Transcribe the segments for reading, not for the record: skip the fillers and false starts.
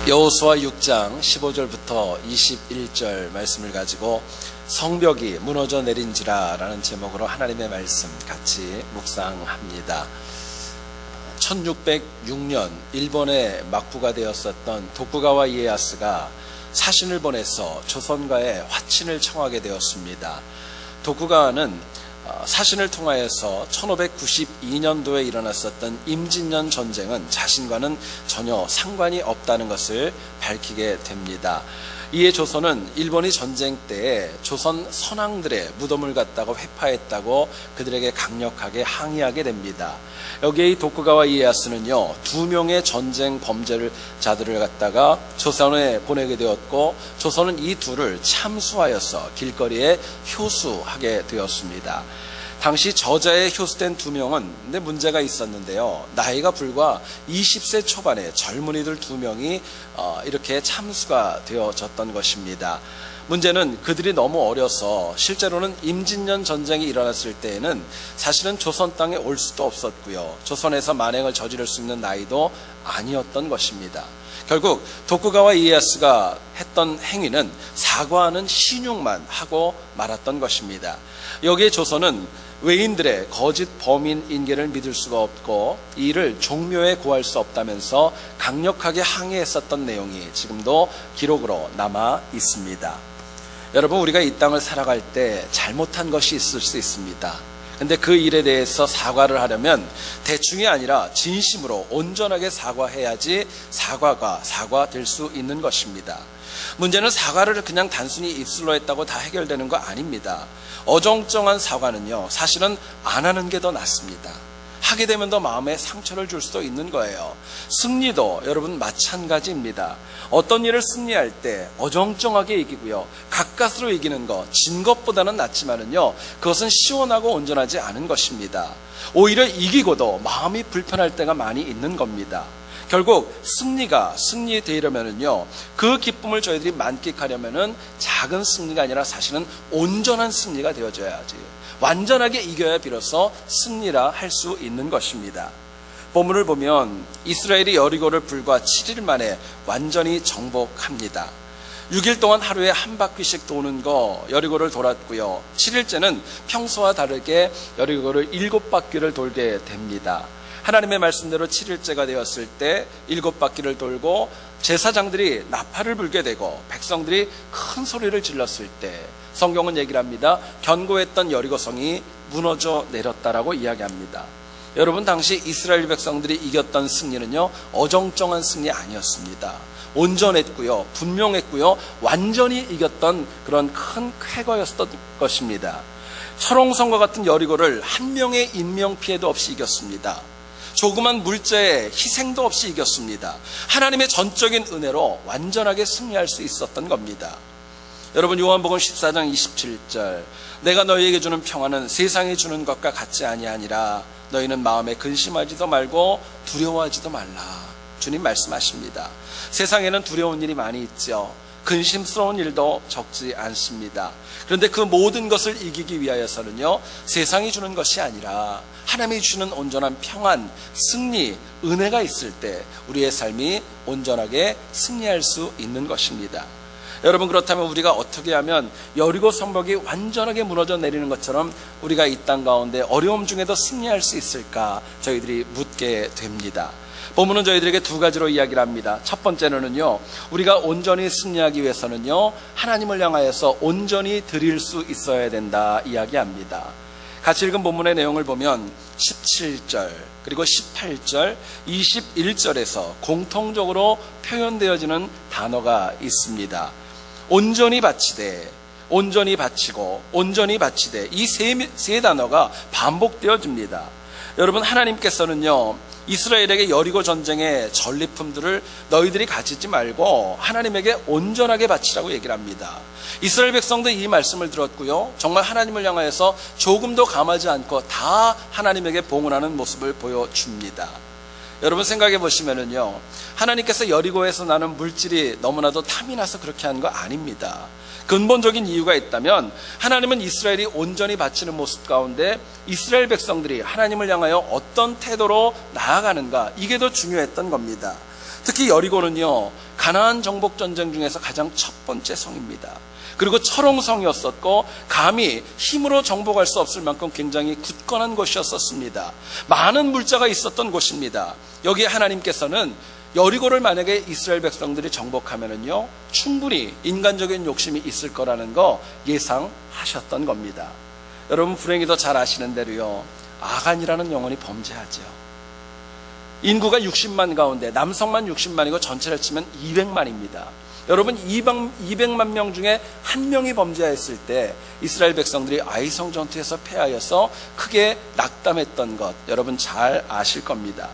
여호수아 6장 15절부터 21절 말씀을 가지고 성벽이 무너져 내린지라 라는 제목으로 하나님의 말씀 같이 묵상합니다. 1606년 일본의 막부가 되었었던 도쿠가와 이에야스가 사신을 보내서 조선과의 화친을 청하게 되었습니다. 도쿠가와는 사신을 통하여서 1592년도에 일어났었던 임진년 전쟁은 자신과는 전혀 상관이 없다는 것을 밝히게 됩니다. 이에 조선은 일본이 전쟁 때에 조선 선왕들의 무덤을 갖다가 회파했다고 그들에게 강력하게 항의하게 됩니다. 여기에 이 도쿠가와 이에야스는요, 2명의 전쟁 범죄자들을 갖다가 조선에 보내게 되었고, 조선은 이 둘을 참수하여서 길거리에 효수하게 되었습니다. 당시 저자에 효수된 2명은 근데 문제가 있었는데요. 나이가 불과 20세 초반의 젊은이들 2명이 이렇게 참수가 되어졌던 것입니다. 문제는 그들이 너무 어려서 실제로는 임진년 전쟁이 일어났을 때에는 사실은 조선 땅에 올 수도 없었고요. 조선에서 만행을 저지를 수 있는 나이도 아니었던 것입니다. 결국 도쿠가와 이에야스가 했던 행위는 사과하는 신용만 하고 말았던 것입니다. 여기에 조선은 외인들의 거짓 범인 인계를 믿을 수가 없고 이 일을 종묘에 구할 수 없다면서 강력하게 항의했었던 내용이 지금도 기록으로 남아 있습니다. 여러분, 우리가 이 땅을 살아갈 때 잘못한 것이 있을 수 있습니다. 근데 그 일에 대해서 사과를 하려면 대충이 아니라 진심으로 온전하게 사과해야지 사과가 사과될 수 있는 것입니다. 문제는 사과를 그냥 단순히 입술로 했다고 다 해결되는 거 아닙니다. 어정쩡한 사과는요, 사실은 안 하는 게 더 낫습니다. 하게 되면 더 마음에 상처를 줄 수도 있는 거예요. 승리도 여러분 마찬가지입니다. 어떤 일을 승리할 때 어정쩡하게 이기고요, 가까스로 이기는 것, 진 것보다는 낫지만은요, 그것은 시원하고 온전하지 않은 것입니다. 오히려 이기고도 마음이 불편할 때가 많이 있는 겁니다. 결국 승리가 승리되려면은요, 그 기쁨을 저희들이 만끽하려면은 작은 승리가 아니라 사실은 온전한 승리가 되어져야지, 완전하게 이겨야 비로소 승리라 할 수 있는 것입니다. 본문을 보면 이스라엘이 여리고를 불과 7일 만에 완전히 정복합니다. 6일 동안 하루에 한 바퀴씩 도는 거 여리고를 돌았고요. 7일째는 평소와 다르게 여리고를 7바퀴를 돌게 됩니다. 하나님의 말씀대로 7일째가 되었을 때 7바퀴를 돌고 제사장들이 나팔을 불게 되고 백성들이 큰 소리를 질렀을 때 성경은 얘기를 합니다. 견고했던 여리고성이 무너져 내렸다라고 이야기합니다. 여러분, 당시 이스라엘 백성들이 이겼던 승리는요, 어정쩡한 승리 아니었습니다. 온전했고요, 분명했고요, 완전히 이겼던 그런 큰 쾌거였던 것입니다. 철옹성과 같은 여리고를 한 명의 인명 피해도 없이 이겼습니다. 조그만 물자의 희생도 없이 이겼습니다. 하나님의 전적인 은혜로 완전하게 승리할 수 있었던 겁니다. 여러분, 요한복음 14장 27절, 내가 너희에게 주는 평안은 세상이 주는 것과 같지 아니하니라. 너희는 마음에 근심하지도 말고 두려워하지도 말라. 주님 말씀하십니다. 세상에는 두려운 일이 많이 있죠. 근심스러운 일도 적지 않습니다. 그런데 그 모든 것을 이기기 위하여서는요, 세상이 주는 것이 아니라 하나님이 주는 온전한 평안, 승리, 은혜가 있을 때 우리의 삶이 온전하게 승리할 수 있는 것입니다. 여러분, 그렇다면 우리가 어떻게 하면 여리고 성벽이 완전하게 무너져 내리는 것처럼 우리가 이 땅 가운데 어려움 중에도 승리할 수 있을까 저희들이 묻게 됩니다. 본문은 저희들에게 2가지로 이야기를 합니다. 첫 번째는요, 우리가 온전히 승리하기 위해서는요, 하나님을 향하여서 온전히 드릴 수 있어야 된다 이야기합니다. 같이 읽은 본문의 내용을 보면 17절 그리고 18절 21절에서 공통적으로 표현되어지는 단어가 있습니다. 온전히 바치되, 온전히 바치고, 온전히 바치되, 이 세 단어가 반복되어집니다. 여러분, 하나님께서는요, 이스라엘에게 여리고 전쟁의 전리품들을 너희들이 가지지 말고 하나님에게 온전하게 바치라고 얘기를 합니다. 이스라엘 백성도 이 말씀을 들었고요, 정말 하나님을 향하여서 조금도 감하지 않고 다 하나님에게 봉헌하는 모습을 보여줍니다. 여러분, 생각해 보시면은요, 하나님께서 여리고에서 나는 물질이 너무나도 탐이 나서 그렇게 한 거 아닙니다. 근본적인 이유가 있다면 하나님은 이스라엘이 온전히 바치는 모습 가운데 이스라엘 백성들이 하나님을 향하여 어떤 태도로 나아가는가, 이게 더 중요했던 겁니다. 특히 여리고는요, 가나안 정복 전쟁 중에서 가장 첫 번째 성입니다. 그리고 철옹성이었었고 감히 힘으로 정복할 수 없을 만큼 굉장히 굳건한 곳이었었습니다. 많은 물자가 있었던 곳입니다. 여기에 하나님께서는 여리고를 만약에 이스라엘 백성들이 정복하면은요, 충분히 인간적인 욕심이 있을 거라는 거 예상하셨던 겁니다. 여러분 불행히도 잘 아시는 대로요, 아간이라는 영혼이 범죄하죠. 인구가 60만 가운데 남성만 60만이고 전체를 치면 200만입니다. 여러분 200만 명 중에 한 명이 범죄했을 때 이스라엘 백성들이 아이성 전투에서 패하여서 크게 낙담했던 것 여러분 잘 아실 겁니다.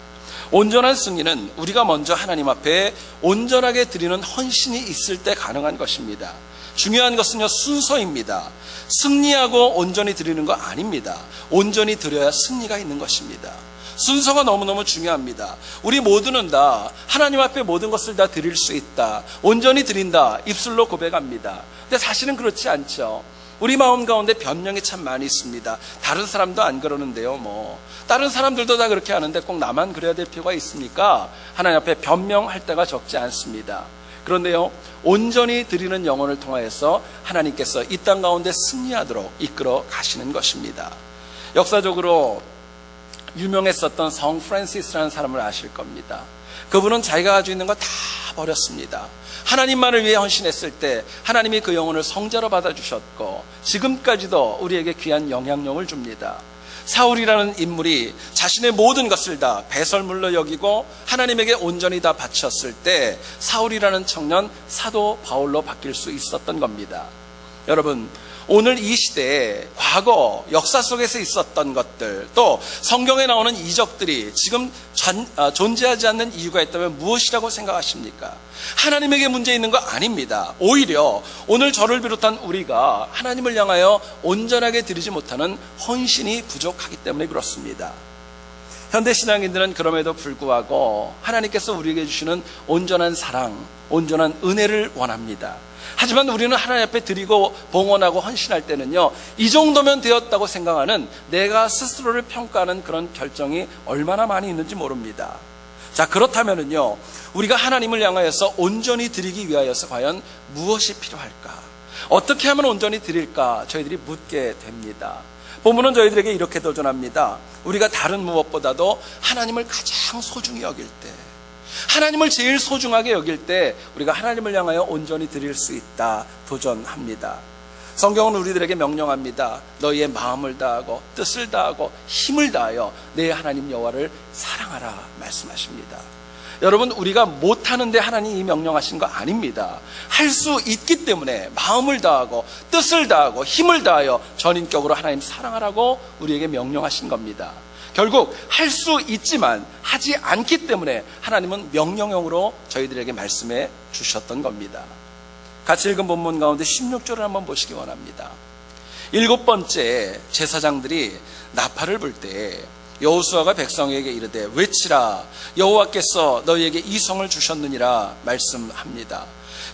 온전한 승리는 우리가 먼저 하나님 앞에 온전하게 드리는 헌신이 있을 때 가능한 것입니다. 중요한 것은요, 순서입니다. 승리하고 온전히 드리는 거 아닙니다. 온전히 드려야 승리가 있는 것입니다. 순서가 너무너무 중요합니다. 우리 모두는 다 하나님 앞에 모든 것을 다 드릴 수 있다, 온전히 드린다, 입술로 고백합니다. 근데 사실은 그렇지 않죠. 우리 마음 가운데 변명이 참 많이 있습니다. 다른 사람도 안 그러는데요, 다른 사람들도 다 그렇게 하는데 꼭 나만 그래야 될 필요가 있습니까? 하나님 앞에 변명할 때가 적지 않습니다. 그런데요, 온전히 드리는 영혼을 통하여서 하나님께서 이 땅 가운데 승리하도록 이끌어 가시는 것입니다. 역사적으로 유명했었던 성 프란시스라는 사람을 아실 겁니다. 그분은 자기가 가지고 있는 거 다 버렸습니다. 하나님만을 위해 헌신했을 때 하나님이 그 영혼을 성자로 받아주셨고 지금까지도 우리에게 귀한 영향력을 줍니다. 사울이라는 인물이 자신의 모든 것을 다 배설물로 여기고 하나님에게 온전히 다 바쳤을 때 사울이라는 청년 사도 바울로 바뀔 수 있었던 겁니다. 여러분, 오늘 이 시대에 과거 역사 속에서 있었던 것들, 또 성경에 나오는 이적들이 지금 존재하지 않는 이유가 있다면 무엇이라고 생각하십니까? 하나님에게 문제 있는 거 아닙니다. 오히려 오늘 저를 비롯한 우리가 하나님을 향하여 온전하게 드리지 못하는 헌신이 부족하기 때문에 그렇습니다. 현대신앙인들은 그럼에도 불구하고 하나님께서 우리에게 주시는 온전한 사랑, 온전한 은혜를 원합니다. 하지만 우리는 하나님 앞에 드리고 봉헌하고 헌신할 때는요, 이 정도면 되었다고 생각하는 내가 스스로를 평가하는 그런 결정이 얼마나 많이 있는지 모릅니다. 자, 그렇다면은요, 우리가 하나님을 향하여서 온전히 드리기 위하여서 과연 무엇이 필요할까? 어떻게 하면 온전히 드릴까? 저희들이 묻게 됩니다. 본문은 저희들에게 이렇게 도전합니다. 우리가 다른 무엇보다도 하나님을 가장 소중히 여길 때, 하나님을 제일 소중하게 여길 때 우리가 하나님을 향하여 온전히 드릴 수 있다 도전합니다. 성경은 우리들에게 명령합니다. 너희의 마음을 다하고 뜻을 다하고 힘을 다하여 내 하나님 여호와를 사랑하라 말씀하십니다. 여러분, 우리가 못하는데 하나님이 명령하신 거 아닙니다. 할 수 있기 때문에 마음을 다하고 뜻을 다하고 힘을 다하여 전인격으로 하나님 사랑하라고 우리에게 명령하신 겁니다. 결국 할 수 있지만 하지 않기 때문에 하나님은 명령형으로 저희들에게 말씀해 주셨던 겁니다. 같이 읽은 본문 가운데 16절을 한번 보시기 원합니다. 7번째 제사장들이 나팔을 불 때 여호수아가 백성에게 이르되 외치라, 여호와께서 너희에게 이 성을 주셨느니라 말씀합니다.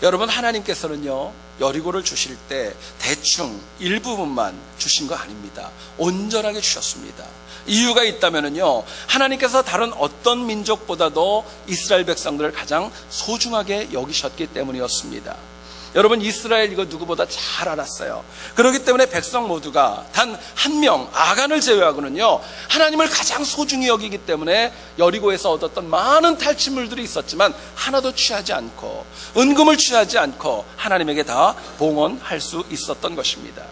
여러분, 하나님께서는요, 여리고를 주실 때 대충 일부분만 주신 거 아닙니다. 온전하게 주셨습니다. 이유가 있다면요, 하나님께서 다른 어떤 민족보다도 이스라엘 백성들을 가장 소중하게 여기셨기 때문이었습니다. 여러분, 이스라엘 이거 누구보다 잘 알았어요. 그렇기 때문에 백성 모두가 단 한 명, 아간을 제외하고는요, 하나님을 가장 소중히 여기기 때문에 여리고에서 얻었던 많은 탈취물들이 있었지만 하나도 취하지 않고 은금을 취하지 않고 하나님에게 다 봉헌할 수 있었던 것입니다.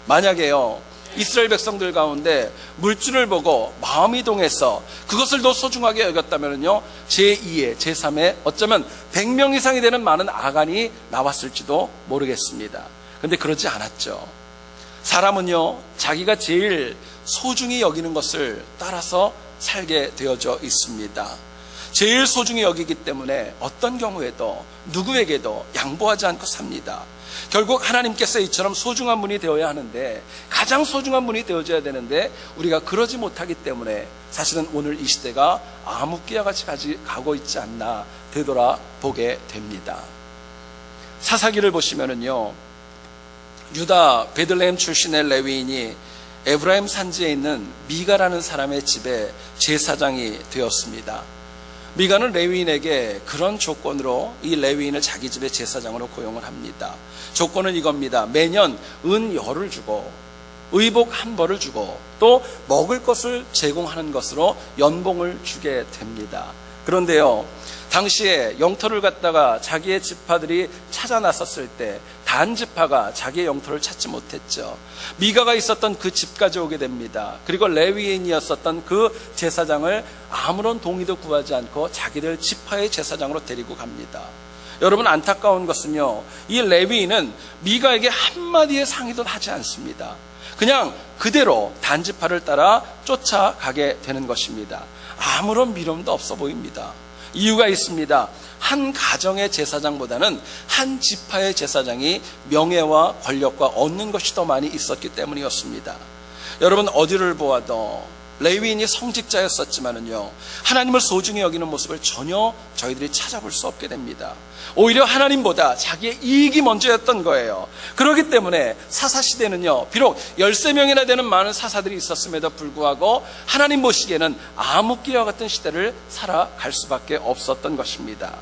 만약에요, 이스라엘 백성들 가운데 물줄을 보고 마음이 동해서 그것을 더 소중하게 여겼다면요, 제2의 제3의 어쩌면 100명 이상이 되는 많은 아간이 나왔을지도 모르겠습니다. 그런데 그러지 않았죠. 사람은요, 자기가 제일 소중히 여기는 것을 따라서 살게 되어져 있습니다. 제일 소중히 여기기 때문에 어떤 경우에도 누구에게도 양보하지 않고 삽니다. 결국 하나님께서 이처럼 소중한 분이 되어야 하는데, 가장 소중한 분이 되어져야 되는데 우리가 그러지 못하기 때문에 사실은 오늘 이 시대가 암흑기와 같이 가고 있지 않나 되돌아보게 됩니다. 사사기를 보시면은요, 유다 베들레헴 출신의 레위인이 에브라임 산지에 있는 미가라는 사람의 집에 제사장이 되었습니다. 미가는 레위인에게 그런 조건으로 이 레위인을 자기 집의 제사장으로 고용을 합니다. 조건은 이겁니다. 매년 은 10을 주고 의복 한 벌을 주고 또 먹을 것을 제공하는 것으로 연봉을 주게 됩니다. 그런데요, 당시에 영토를 갖다가 자기의 지파들이 찾아 나섰을 때 단 지파가 자기의 영토를 찾지 못했죠. 미가가 있었던 그 집까지 오게 됩니다. 그리고 레위인이었었던 그 제사장을 아무런 동의도 구하지 않고 자기들 지파의 제사장으로 데리고 갑니다. 여러분, 안타까운 것은요, 이 레위인은 미가에게 한마디의 상의도 하지 않습니다. 그냥 그대로 단지파를 따라 쫓아가게 되는 것입니다. 아무런 미련도 없어 보입니다. 이유가 있습니다. 한 가정의 제사장보다는 한 지파의 제사장이 명예와 권력과 얻는 것이 더 많이 있었기 때문이었습니다. 여러분, 어디를 보아도 레위인이 성직자였었지만은요, 하나님을 소중히 여기는 모습을 전혀 저희들이 찾아볼 수 없게 됩니다. 오히려 하나님보다 자기의 이익이 먼저였던 거예요. 그렇기 때문에 사사시대는요, 비록 13명이나 되는 많은 사사들이 있었음에도 불구하고 하나님 보시기에는 암흑기와 같은 시대를 살아갈 수밖에 없었던 것입니다.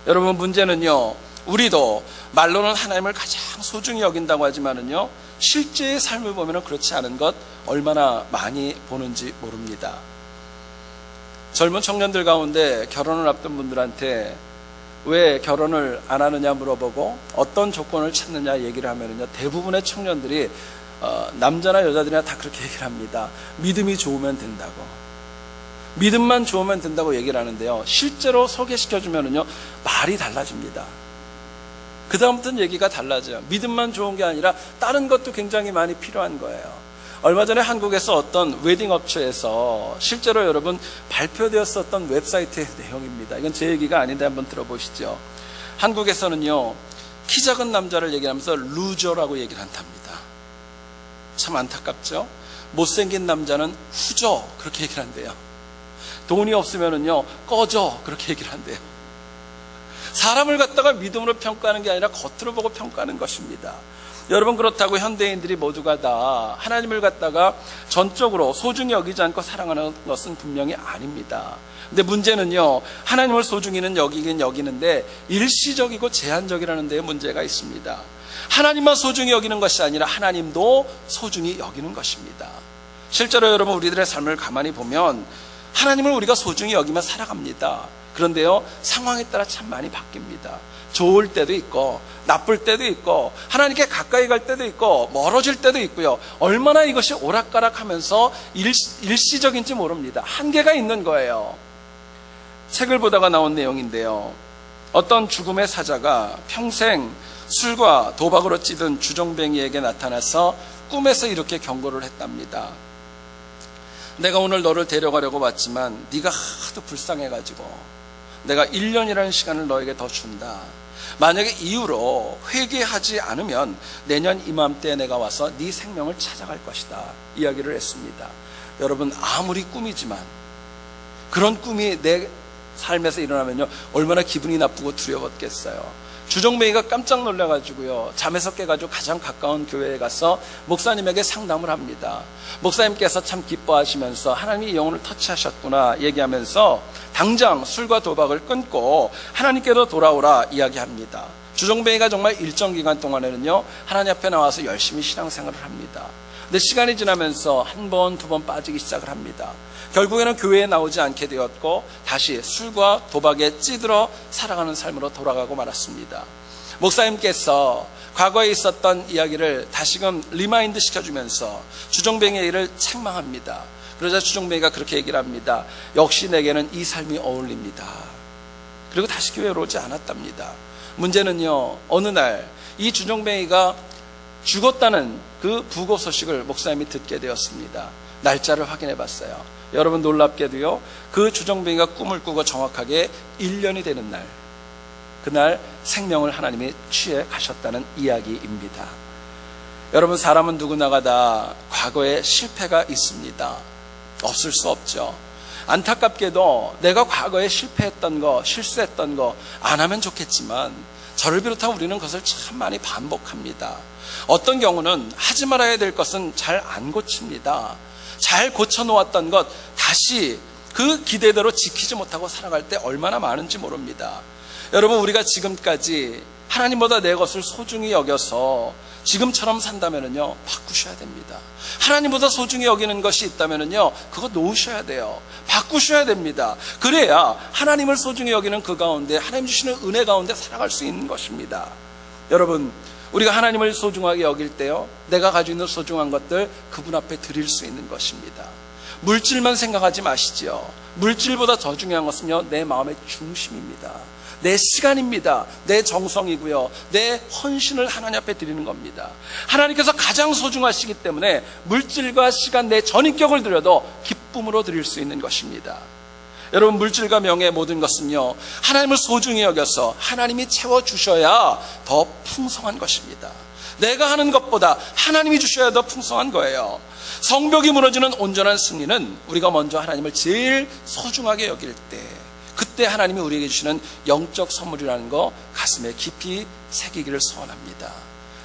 여러분, 문제는요, 우리도 말로는 하나님을 가장 소중히 여긴다고 하지만은요, 실제의 삶을 보면 그렇지 않은 것 얼마나 많이 보는지 모릅니다. 젊은 청년들 가운데 결혼을 앞둔 분들한테 왜 결혼을 안 하느냐 물어보고 어떤 조건을 찾느냐 얘기를 하면은요, 대부분의 청년들이 남자나 여자들이나 다 그렇게 얘기를 합니다. 믿음이 좋으면 된다고. 믿음만 좋으면 된다고 얘기를 하는데요, 실제로 소개시켜주면은요, 말이 달라집니다. 그 다음부터는 얘기가 달라져요. 믿음만 좋은 게 아니라 다른 것도 굉장히 많이 필요한 거예요. 얼마 전에 한국에서 어떤 웨딩 업체에서 실제로 여러분 발표되었었던 웹사이트의 내용입니다. 이건 제 얘기가 아닌데 한번 들어보시죠. 한국에서는요, 키 작은 남자를 얘기하면서 루저라고 얘기를 한답니다. 참 안타깝죠? 못생긴 남자는 후져 그렇게 얘기를 한대요. 돈이 없으면은요, 꺼져 그렇게 얘기를 한대요. 사람을 갖다가 믿음으로 평가하는 게 아니라 겉으로 보고 평가하는 것입니다. 여러분, 그렇다고 현대인들이 모두가 다 하나님을 갖다가 전적으로 소중히 여기지 않고 사랑하는 것은 분명히 아닙니다. 근데 문제는요, 하나님을 소중히는 여기긴 여기는데 일시적이고 제한적이라는 데에 문제가 있습니다. 하나님만 소중히 여기는 것이 아니라 하나님도 소중히 여기는 것입니다. 실제로 여러분, 우리들의 삶을 가만히 보면 하나님을 우리가 소중히 여기며 살아갑니다. 그런데요, 상황에 따라 참 많이 바뀝니다. 좋을 때도 있고 나쁠 때도 있고 하나님께 가까이 갈 때도 있고 멀어질 때도 있고요. 얼마나 이것이 오락가락하면서 일시적인지 모릅니다. 한계가 있는 거예요. 책을 보다가 나온 내용인데요, 어떤 죽음의 사자가 평생 술과 도박으로 찌든 주정뱅이에게 나타나서 꿈에서 이렇게 경고를 했답니다. 내가 오늘 너를 데려가려고 왔지만 네가 하도 불쌍해가지고 내가 1년이라는 시간을 너에게 더 준다. 만약에 이후로 회개하지 않으면 내년 이맘때에 내가 와서 네 생명을 찾아갈 것이다. 이야기를 했습니다. 여러분, 아무리 꿈이지만 그런 꿈이 내 삶에서 일어나면요, 얼마나 기분이 나쁘고 두려웠겠어요. 주정뱅이가 깜짝 놀라가지고요, 잠에서 깨가지고 가장 가까운 교회에 가서 목사님에게 상담을 합니다. 목사님께서 참 기뻐하시면서 하나님이 영혼을 터치하셨구나 얘기하면서 당장 술과 도박을 끊고 하나님께로 돌아오라 이야기합니다. 주정뱅이가 정말 일정 기간 동안에는요, 하나님 앞에 나와서 열심히 신앙생활을 합니다. 근데 시간이 지나면서 한 번, 두 번 빠지기 시작을 합니다. 결국에는 교회에 나오지 않게 되었고 다시 술과 도박에 찌들어 살아가는 삶으로 돌아가고 말았습니다. 목사님께서 과거에 있었던 이야기를 다시금 리마인드 시켜주면서 주정뱅이의 일을 책망합니다. 그러자 주정뱅이가 그렇게 얘기를 합니다. 역시 내게는 이 삶이 어울립니다. 그리고 다시 교회로 오지 않았답니다. 문제는요, 어느 날 이 주정뱅이가 죽었다는 그 부고 소식을 목사님이 듣게 되었습니다. 날짜를 확인해 봤어요. 여러분, 놀랍게도요, 그 주정뱅이가 꿈을 꾸고 정확하게 1년이 되는 날, 그날 생명을 하나님이 취해 가셨다는 이야기입니다. 여러분, 사람은 누구나가 다 과거에 실패가 있습니다. 없을 수 없죠. 안타깝게도 내가 과거에 실패했던 거, 실수했던 거 안 하면 좋겠지만 저를 비롯한 우리는 그것을 참 많이 반복합니다. 어떤 경우는 하지 말아야 될 것은 잘 안 고칩니다. 잘 고쳐놓았던 것 다시 그 기대대로 지키지 못하고 살아갈 때 얼마나 많은지 모릅니다. 여러분, 우리가 지금까지 하나님보다 내 것을 소중히 여겨서 지금처럼 산다면요, 바꾸셔야 됩니다. 하나님보다 소중히 여기는 것이 있다면요, 그거 놓으셔야 돼요. 바꾸셔야 됩니다. 그래야 하나님을 소중히 여기는 그 가운데, 하나님 주시는 은혜 가운데 살아갈 수 있는 것입니다. 여러분, 우리가 하나님을 소중하게 여길 때요, 내가 가지고 있는 소중한 것들 그분 앞에 드릴 수 있는 것입니다. 물질만 생각하지 마시죠. 물질보다 더 중요한 것은요, 내 마음의 중심입니다. 내 시간입니다. 내 정성이고요, 내 헌신을 하나님 앞에 드리는 겁니다. 하나님께서 가장 소중하시기 때문에 물질과 시간, 내 전인격을 드려도 기쁨으로 드릴 수 있는 것입니다. 여러분, 물질과 명예 모든 것은요, 하나님을 소중히 여겨서 하나님이 채워주셔야 더 풍성한 것입니다. 내가 하는 것보다 하나님이 주셔야 더 풍성한 거예요. 성벽이 무너지는 온전한 승리는 우리가 먼저 하나님을 제일 소중하게 여길 때, 그때 하나님이 우리에게 주시는 영적 선물이라는 거 가슴에 깊이 새기기를 소원합니다.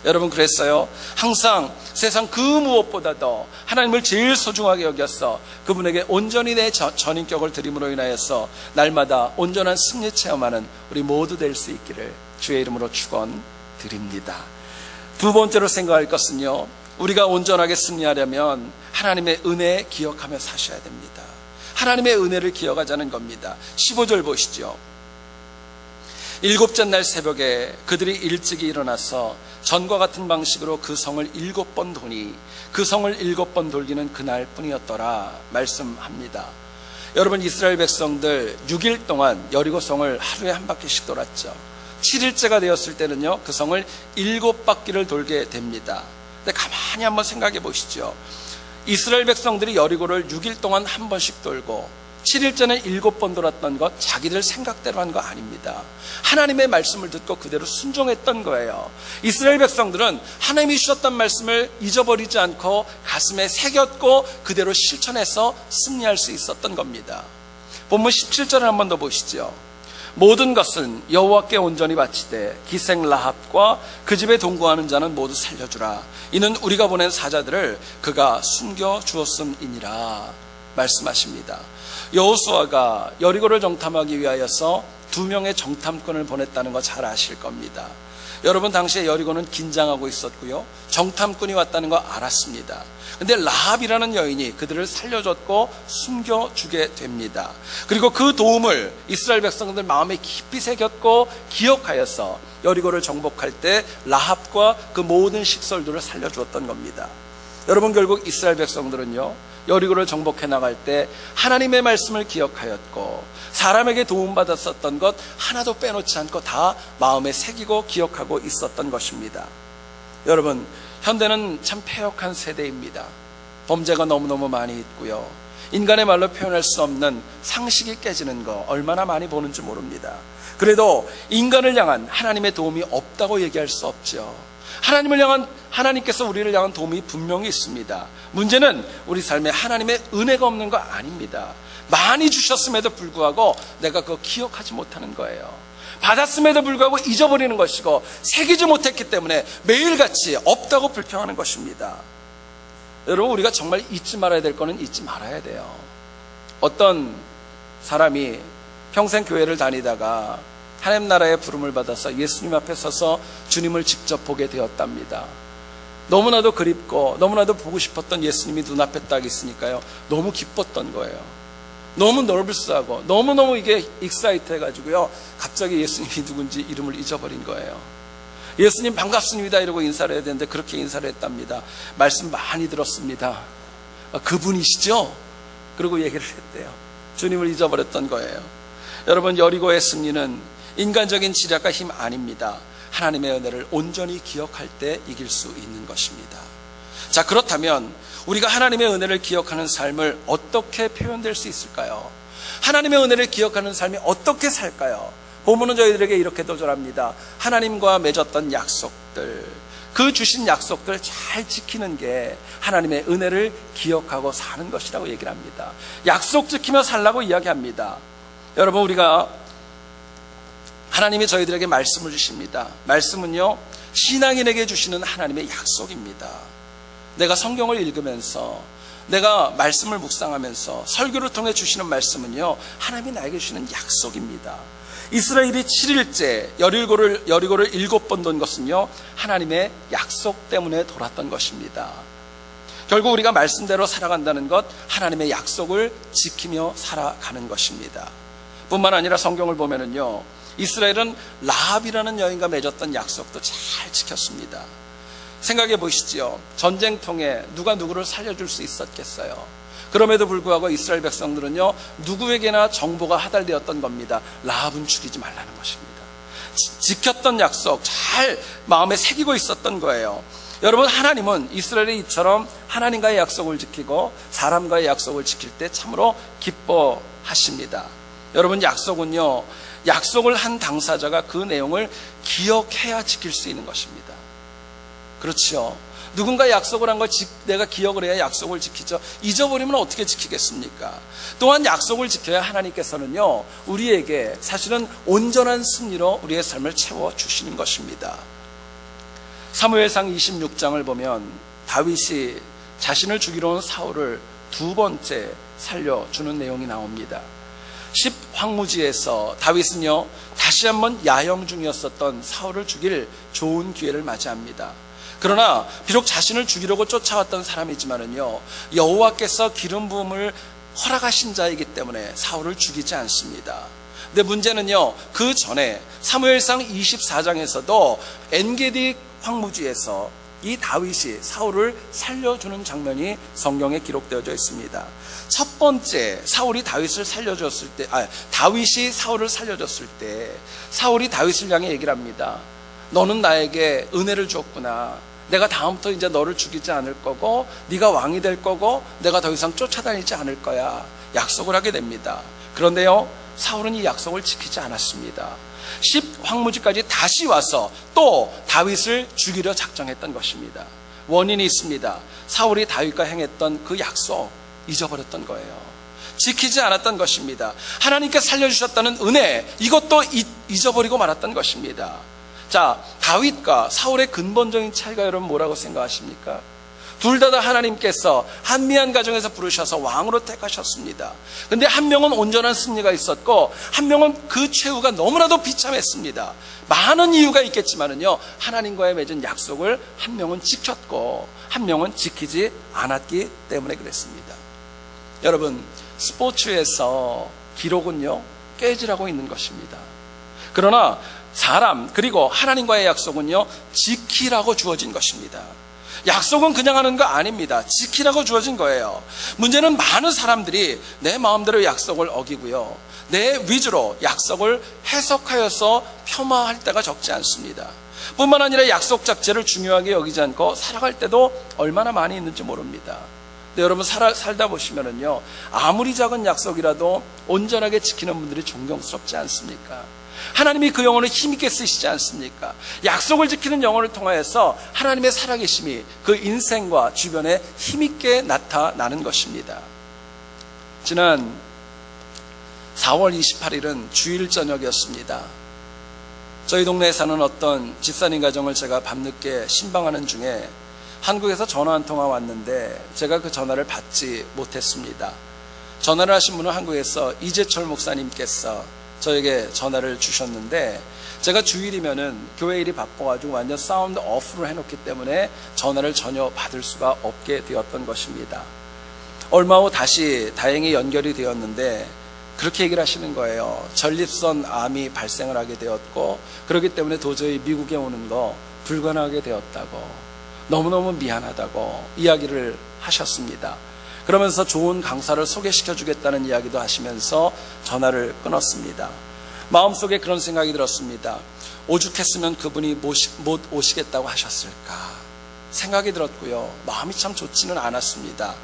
여러분, 그랬어요. 항상 세상 그 무엇보다도 하나님을 제일 소중하게 여겼어 그분에게 온전히 내 전인격을 드림으로 인하여서 날마다 온전한 승리 체험하는 우리 모두 될 수 있기를 주의 이름으로 축원드립니다. 두 번째로 생각할 것은요, 우리가 온전하게 승리하려면 하나님의 은혜 기억하며 사셔야 됩니다. 하나님의 은혜를 기억하자는 겁니다. 15절 보시죠. 일곱째 날 새벽에 그들이 일찍이 일어나서 전과 같은 방식으로 그 성을 7번 도니 그 성을 7번 돌기는 그날 뿐이었더라 말씀합니다. 여러분, 이스라엘 백성들 6일 동안 여리고성을 하루에 한 바퀴씩 돌았죠. 7일째가 되었을 때는요, 그 성을 7바퀴를 돌게 됩니다. 근데 가만히 한번 생각해 보시죠. 이스라엘 백성들이 여리고를 6일 동안 한 번씩 돌고 7일째는 7번 돌았던 것, 자기들 생각대로 한 거 아닙니다. 하나님의 말씀을 듣고 그대로 순종했던 거예요. 이스라엘 백성들은 하나님이 주셨던 말씀을 잊어버리지 않고 가슴에 새겼고 그대로 실천해서 승리할 수 있었던 겁니다. 본문 17절을 한번 더 보시죠. 모든 것은 여호와께 온전히 바치되 기생 라합과 그 집에 동거하는 자는 모두 살려주라. 이는 우리가 보낸 사자들을 그가 숨겨 주었음이니라 말씀하십니다. 여호수아가 여리고를 정탐하기 위하여서 2명의 정탐꾼을 보냈다는 거 잘 아실 겁니다. 여러분, 당시에 여리고는 긴장하고 있었고요, 정탐꾼이 왔다는 거 알았습니다. 근데 라합이라는 여인이 그들을 살려줬고 숨겨주게 됩니다. 그리고 그 도움을 이스라엘 백성들 마음에 깊이 새겼고 기억하여서 여리고를 정복할 때 라합과 그 모든 식솔들을 살려주었던 겁니다. 여러분, 결국 이스라엘 백성들은요, 여리고를 정복해 나갈 때 하나님의 말씀을 기억하였고 사람에게 도움받았었던 것 하나도 빼놓지 않고 다 마음에 새기고 기억하고 있었던 것입니다. 여러분, 현대는 참 패역한 세대입니다. 범죄가 너무너무 많이 있고요, 인간의 말로 표현할 수 없는 상식이 깨지는 거 얼마나 많이 보는지 모릅니다. 그래도 인간을 향한 하나님의 도움이 없다고 얘기할 수 없죠. 하나님께서 우리를 향한 도움이 분명히 있습니다. 문제는 우리 삶에 하나님의 은혜가 없는 거 아닙니다. 많이 주셨음에도 불구하고 내가 그거 기억하지 못하는 거예요. 받았음에도 불구하고 잊어버리는 것이고 새기지 못했기 때문에 매일같이 없다고 불평하는 것입니다. 여러분, 우리가 정말 잊지 말아야 될 거는 잊지 말아야 돼요. 어떤 사람이 평생 교회를 다니다가 하나님 나라의 부름을 받아서 예수님 앞에 서서 주님을 직접 보게 되었답니다. 너무나도 그립고 너무나도 보고 싶었던 예수님이 눈앞에 딱 있으니까요, 너무 기뻤던 거예요. 너무 너블스하고 너무너무 이게 익사이트 해가지고요, 갑자기 예수님이 누군지 이름을 잊어버린 거예요. 예수님 반갑습니다 이러고 인사를 해야 되는데 그렇게 인사를 했답니다. 말씀 많이 들었습니다. 그분이시죠? 그러고 얘기를 했대요. 주님을 잊어버렸던 거예요. 여러분, 여리고의 승리는 인간적인 지략과 힘 아닙니다. 하나님의 은혜를 온전히 기억할 때 이길 수 있는 것입니다. 자, 그렇다면 우리가 하나님의 은혜를 기억하는 삶을 어떻게 표현될 수 있을까요? 하나님의 은혜를 기억하는 삶이 어떻게 살까요? 본문은 저희들에게 이렇게 도전합니다. 하나님과 맺었던 약속들, 그 주신 약속들 잘 지키는 게 하나님의 은혜를 기억하고 사는 것이라고 얘기를 합니다. 약속 지키며 살라고 이야기합니다. 여러분, 우리가 하나님이 저희들에게 말씀을 주십니다. 말씀은요, 신앙인에게 주시는 하나님의 약속입니다. 내가 성경을 읽으면서 내가 말씀을 묵상하면서 설교를 통해 주시는 말씀은요, 하나님이 나에게 주시는 약속입니다. 이스라엘이 7일째 여리고를 7번 돈 것은요, 하나님의 약속 때문에 돌았던 것입니다. 결국 우리가 말씀대로 살아간다는 것, 하나님의 약속을 지키며 살아가는 것입니다. 뿐만 아니라 성경을 보면은요, 이스라엘은 라합이라는 여인과 맺었던 약속도 잘 지켰습니다. 생각해 보시지요. 전쟁통에 누가 누구를 살려줄 수 있었겠어요? 그럼에도 불구하고 이스라엘 백성들은요, 누구에게나 정보가 하달되었던 겁니다. 라합은 죽이지 말라는 것입니다. 지켰던 약속 잘 마음에 새기고 있었던 거예요. 여러분, 하나님은 이스라엘이 이처럼 하나님과의 약속을 지키고 사람과의 약속을 지킬 때 참으로 기뻐하십니다. 여러분, 약속은요, 약속을 한 당사자가 그 내용을 기억해야 지킬 수 있는 것입니다. 그렇죠. 누군가 약속을 한 걸 내가 기억을 해야 약속을 지키죠. 잊어버리면 어떻게 지키겠습니까? 또한 약속을 지켜야 하나님께서는요, 우리에게 사실은 온전한 승리로 우리의 삶을 채워주시는 것입니다. 사무엘상 26장을 보면 다윗이 자신을 죽이러 온 사울을 2번째 살려주는 내용이 나옵니다. 10황무지에서 다윗은요, 다시 한번 야영 중이었었던 사울을 죽일 좋은 기회를 맞이합니다. 그러나 비록 자신을 죽이려고 쫓아왔던 사람이지만은요, 여호와께서 기름 부음을 허락하신 자이기 때문에 사울을 죽이지 않습니다. 근데 문제는요, 그 전에 사무엘상 24장에서도 엔게디 황무지에서 이 다윗이 사울을 살려주는 장면이 성경에 기록되어져 있습니다. 첫 번째 다윗이 사울을 살려줬을 때 사울이 다윗을 향해 얘기를 합니다. 너는 나에게 은혜를 줬구나. 내가 다음부터 이제 너를 죽이지 않을 거고 네가 왕이 될 거고 내가 더 이상 쫓아다니지 않을 거야. 약속을 하게 됩니다. 그런데요, 사울은 이 약속을 지키지 않았습니다. 10황무지까지 다시 와서 또 다윗을 죽이려 작정했던 것입니다. 원인이 있습니다. 사울이 다윗과 행했던 그 약속 잊어버렸던 거예요. 지키지 않았던 것입니다. 하나님께 살려주셨다는 은혜, 이것도 잊어버리고 말았던 것입니다. 자, 다윗과 사울의 근본적인 차이가 여러분 뭐라고 생각하십니까? 둘 다 하나님께서 한미한 가정에서 부르셔서 왕으로 택하셨습니다. 근데 한 명은 온전한 승리가 있었고 한 명은 그 최후가 너무나도 비참했습니다. 많은 이유가 있겠지만은요, 하나님과의 맺은 약속을 한 명은 지켰고 한 명은 지키지 않았기 때문에 그랬습니다. 여러분, 스포츠에서 기록은요, 깨지라고 있는 것입니다. 그러나 사람 그리고 하나님과의 약속은요, 지키라고 주어진 것입니다. 약속은 그냥 하는 거 아닙니다. 지키라고 주어진 거예요. 문제는 많은 사람들이 내 마음대로 약속을 어기고요, 내 위주로 약속을 해석하여서 폄하할 때가 적지 않습니다. 뿐만 아니라 약속 자체를 중요하게 여기지 않고 살아갈 때도 얼마나 많이 있는지 모릅니다. 근데 여러분, 살다 보시면은요, 아무리 작은 약속이라도 온전하게 지키는 분들이 존경스럽지 않습니까? 하나님이 그 영혼을 힘있게 쓰시지 않습니까? 약속을 지키는 영혼을 통하여서 하나님의 살아계심이 그 인생과 주변에 힘있게 나타나는 것입니다. 지난 4월 28일은 주일 저녁이었습니다. 저희 동네에 사는 어떤 집사님 가정을 제가 밤늦게 신방하는 중에 한국에서 전화 한 통화 왔는데 제가 그 전화를 받지 못했습니다. 전화를 하신 분은 한국에서 이재철 목사님께서 저에게 전화를 주셨는데, 제가 주일이면은 교회 일이 바빠가지고 완전 사운드 오프를 해놓기 때문에 전화를 전혀 받을 수가 없게 되었던 것입니다. 얼마 후 다시 다행히 연결이 되었는데 그렇게 얘기를 하시는 거예요. 전립선 암이 발생을 하게 되었고 그렇기 때문에 도저히 미국에 오는 거 불가능하게 되었다고, 너무너무 미안하다고 이야기를 하셨습니다. 그러면서 좋은 강사를 소개시켜 주겠다는 이야기도 하시면서 전화를 끊었습니다. 마음속에 그런 생각이 들었습니다. 오죽했으면 그분이 못 오시겠다고 하셨을까 생각이 들었고요, 마음이 참 좋지는 않았습니다.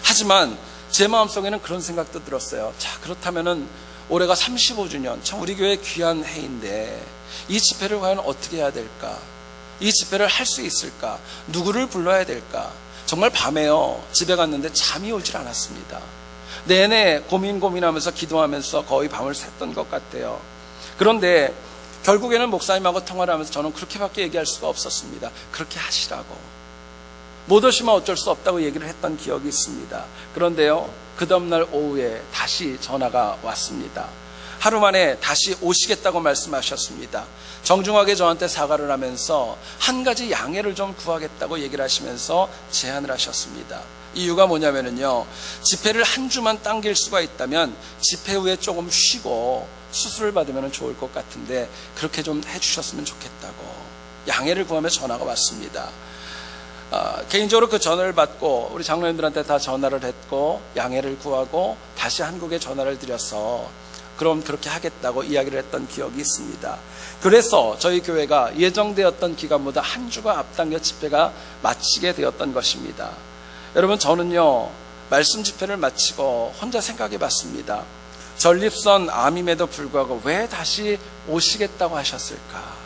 하지만 제 마음속에는 그런 생각도 들었어요. 자, 그렇다면은 올해가 35주년, 참 우리 교회 귀한 해인데 이 집회를 과연 어떻게 해야 될까? 이 집회를 할 수 있을까? 누구를 불러야 될까? 정말 밤에요, 집에 갔는데 잠이 오질 않았습니다. 내내 고민하면서 기도하면서 거의 밤을 샜던 것 같아요. 그런데 결국에는 목사님하고 통화를 하면서 저는 그렇게밖에 얘기할 수가 없었습니다. 그렇게 하시라고. 못 오시면 어쩔 수 없다고 얘기를 했던 기억이 있습니다. 그런데요, 그 다음날 오후에 다시 전화가 왔습니다. 하루 만에 다시 오시겠다고 말씀하셨습니다. 정중하게 저한테 사과를 하면서 한 가지 양해를 좀 구하겠다고 얘기를 하시면서 제안을 하셨습니다. 이유가 뭐냐면요, 집회를 한 주만 당길 수가 있다면 집회 후에 조금 쉬고 수술을 받으면 좋을 것 같은데 그렇게 좀 해주셨으면 좋겠다고 양해를 구하며 전화가 왔습니다. 개인적으로 그 전화를 받고 우리 장로님들한테 다 전화를 했고 양해를 구하고 다시 한국에 전화를 드려서 그럼 그렇게 하겠다고 이야기를 했던 기억이 있습니다. 그래서 저희 교회가 예정되었던 기간보다 한 주가 앞당겨 집회가 마치게 되었던 것입니다. 여러분, 저는요, 말씀 집회를 마치고 혼자 생각해 봤습니다. 전립선 암임에도 불구하고 왜 다시 오시겠다고 하셨을까?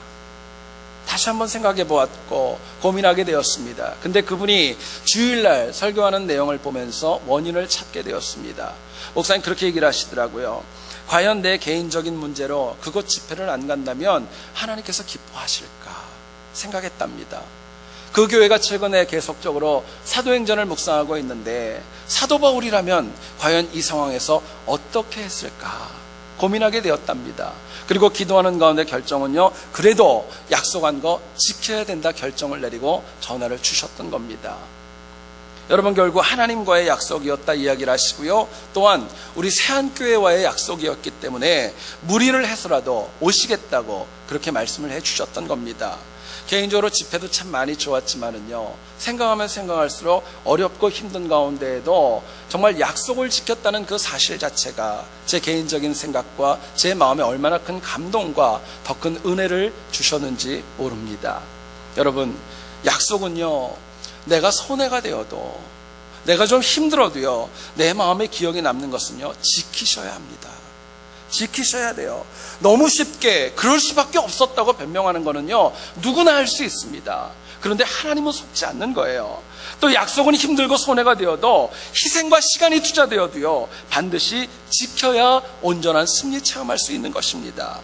다시 한번 생각해 보았고 고민하게 되었습니다. 근데 그분이 주일날 설교하는 내용을 보면서 원인을 찾게 되었습니다. 목사님 그렇게 얘기를 하시더라고요. 과연 내 개인적인 문제로 그곳 집회를 안 간다면 하나님께서 기뻐하실까 생각했답니다. 그 교회가 최근에 계속적으로 사도행전을 묵상하고 있는데 사도 바울이라면 과연 이 상황에서 어떻게 했을까 고민하게 되었답니다. 그리고 기도하는 가운데 결정은요, 그래도 약속한 거 지켜야 된다 결정을 내리고 전화를 주셨던 겁니다. 여러분, 결국 하나님과의 약속이었다 이야기를 하시고요, 또한 우리 세안교회와의 약속이었기 때문에 무리를 해서라도 오시겠다고 그렇게 말씀을 해주셨던 겁니다. 개인적으로 집회도 참 많이 좋았지만은요, 생각하면 생각할수록 어렵고 힘든 가운데에도 정말 약속을 지켰다는 그 사실 자체가 제 개인적인 생각과 제 마음에 얼마나 큰 감동과 더 큰 은혜를 주셨는지 모릅니다. 여러분, 약속은요, 내가 손해가 되어도, 내가 좀 힘들어도요, 내 마음에 기억에 남는 것은요, 지키셔야 합니다. 지키셔야 돼요. 너무 쉽게 그럴 수밖에 없었다고 변명하는 거는요, 누구나 할 수 있습니다. 그런데 하나님은 속지 않는 거예요. 또 약속은 힘들고 손해가 되어도, 희생과 시간이 투자되어도요, 반드시 지켜야 온전한 승리 체험할 수 있는 것입니다.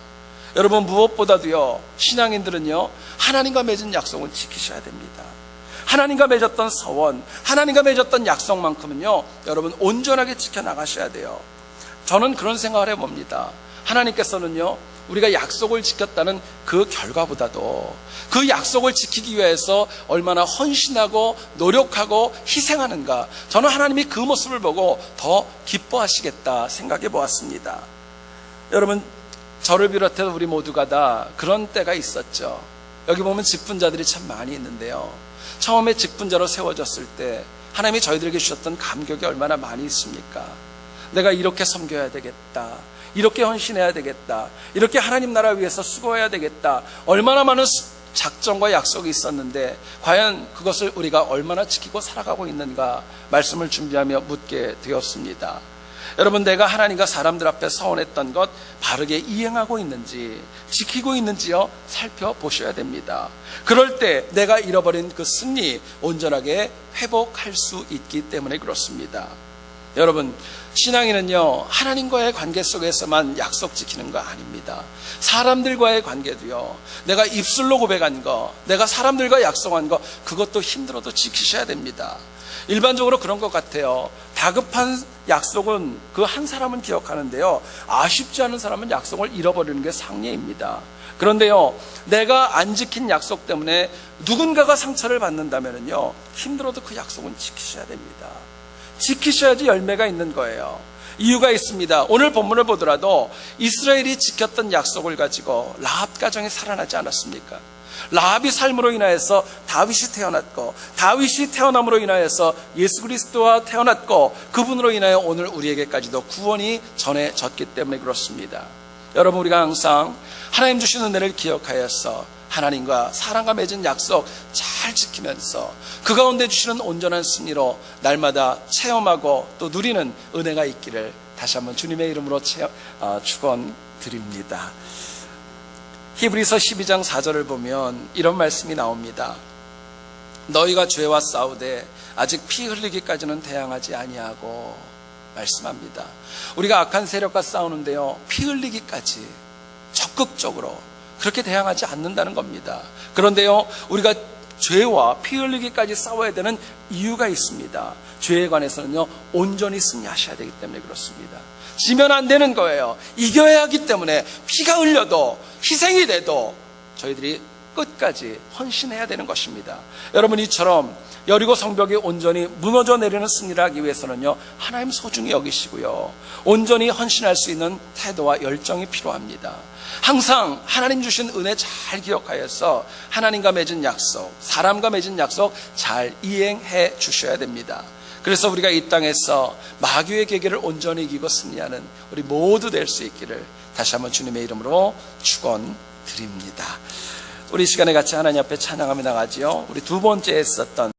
여러분, 무엇보다도요, 신앙인들은요, 하나님과 맺은 약속은 지키셔야 됩니다. 하나님과 맺었던 서원, 하나님과 맺었던 약속만큼은요, 여러분 온전하게 지켜나가셔야 돼요. 저는 그런 생각을 해봅니다. 하나님께서는요, 우리가 약속을 지켰다는 그 결과보다도 그 약속을 지키기 위해서 얼마나 헌신하고 노력하고 희생하는가, 저는 하나님이 그 모습을 보고 더 기뻐하시겠다 생각해 보았습니다. 여러분, 저를 비롯해서 우리 모두가 다 그런 때가 있었죠. 여기 보면 직분자들이 참 많이 있는데요, 처음에 직분자로 세워졌을 때 하나님이 저희들에게 주셨던 감격이 얼마나 많이 있습니까? 내가 이렇게 섬겨야 되겠다, 이렇게 헌신해야 되겠다, 이렇게 하나님 나라 위해서 수고해야 되겠다, 얼마나 많은 작정과 약속이 있었는데 과연 그것을 우리가 얼마나 지키고 살아가고 있는가 말씀을 준비하며 묻게 되었습니다. 여러분, 내가 하나님과 사람들 앞에 서원했던 것 바르게 이행하고 있는지, 지키고 있는지요, 살펴보셔야 됩니다. 그럴 때 내가 잃어버린 그 승리 온전하게 회복할 수 있기 때문에 그렇습니다. 여러분, 신앙인은요, 하나님과의 관계 속에서만 약속 지키는 거 아닙니다. 사람들과의 관계도요, 내가 입술로 고백한 거, 내가 사람들과 약속한 거, 그것도 힘들어도 지키셔야 됩니다. 일반적으로 그런 것 같아요. 다급한 약속은 그 한 사람은 기억하는데요, 아쉽지 않은 사람은 약속을 잃어버리는 게 상례입니다. 그런데요, 내가 안 지킨 약속 때문에 누군가가 상처를 받는다면요, 힘들어도 그 약속은 지키셔야 됩니다. 지키셔야지 열매가 있는 거예요. 이유가 있습니다. 오늘 본문을 보더라도 이스라엘이 지켰던 약속을 가지고 라합 가정이 살아나지 않았습니까? 라합이 삶으로 인하여서 다윗이 태어났고, 다윗이 태어남으로 인하여서 예수 그리스도가 태어났고, 그분으로 인하여 오늘 우리에게까지도 구원이 전해졌기 때문에 그렇습니다. 여러분, 우리가 항상 하나님 주신 은혜를 기억하여서 하나님과 사람과 맺은 약속 잘 지키면서 그 가운데 주시는 온전한 승리로 날마다 체험하고 또 누리는 은혜가 있기를 다시 한번 주님의 이름으로 축원드립니다. 히브리서 12장 4절을 보면 이런 말씀이 나옵니다. 너희가 죄와 싸우되 아직 피 흘리기까지는 대항하지 아니하고 말씀합니다. 우리가 악한 세력과 싸우는데요, 피 적극적으로 그렇게 대항하지 않는다는 겁니다. 그런데요, 우리가 죄와 피 흘리기까지 싸워야 되는 이유가 있습니다. 죄에 관해서는요, 온전히 승리하셔야 되기 때문에 그렇습니다. 지면 안 되는 거예요. 이겨야 하기 때문에 피가 흘려도 희생이 돼도 저희들이 끝까지 헌신해야 되는 것입니다. 여러분, 이처럼 여리고 성벽이 온전히 무너져 내리는 승리를 하기 위해서는요, 하나님 소중히 여기시고요, 온전히 헌신할 수 있는 태도와 열정이 필요합니다. 항상 하나님 주신 은혜 잘 기억하여서 하나님과 맺은 약속, 사람과 맺은 약속 잘 이행해 주셔야 됩니다. 그래서 우리가 이 땅에서 마귀의 계계를 온전히 이기고 승리하는 우리 모두 될 수 있기를 다시 한번 주님의 이름으로 축원드립니다. 우리 이 시간에 같이 하나님 앞에 찬양하며 나가지요. 우리 두 번째 했었던